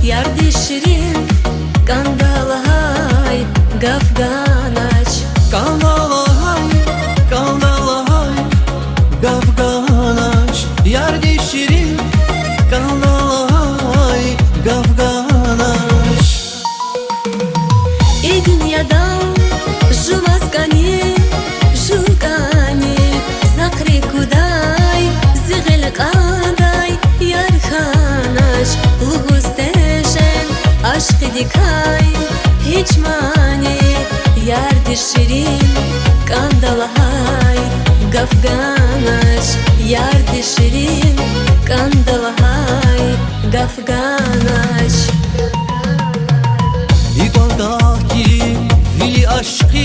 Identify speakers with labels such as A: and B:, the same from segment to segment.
A: ярды ширин, кандалай, гавганач.
B: Kandalay, kandalay, gafganaç, yardi şirin. Kandalay, gafganaç.
A: И дünyadan жумаскани, жукани, закри кудай, зигил qaday, yarxanaç. Luğuzdeşen, aşkı dikay, hiç mani, yardi şirin, kandalay, gafganaç. Yardi şirin, kandalay, gafganaç.
B: İgaldaki vili aşkı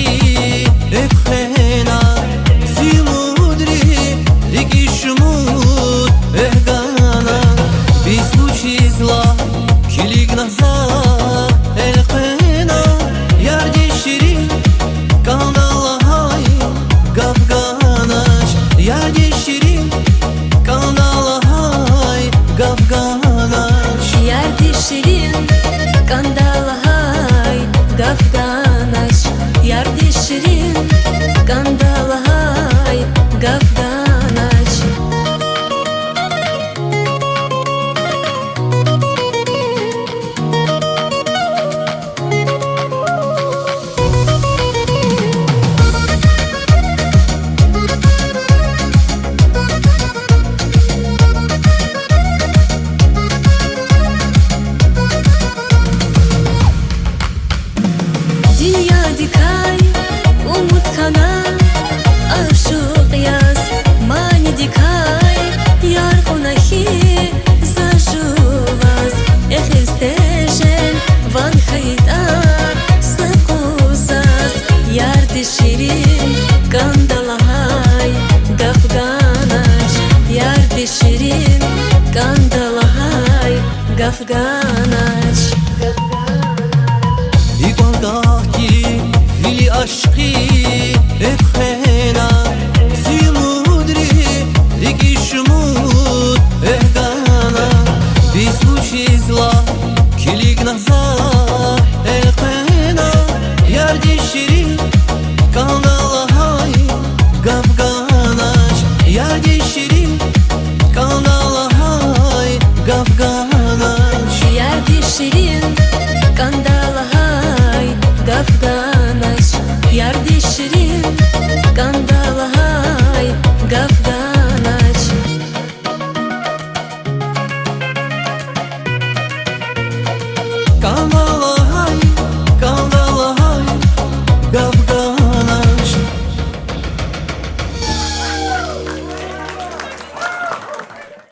B: ekhena zimudri ligi şumut ehgana biz bu çizla kilig nazar elqena yardi şirin kandalay gafganaç yardi şirin kandalay gafganaç
A: Yardi şirin, kandalay, gafganaç. Yardi şirin, kandalay, gafganaç. Dünya dikay, umut kana, aşık yaz, mani dikay, yar konahi, zajuvaz, ehistejen, van hayta, sakuzaz, yardi şirin, kandalay, gafganaç, yardi şirin, kandalay, gafganaç.
B: İgaldaki vili aşkı ekhena zimudri ligi şumut ehgana biz bu çizla kilig nazar elqena yardi şirin kandalay gafganaç yardi şirin kandalay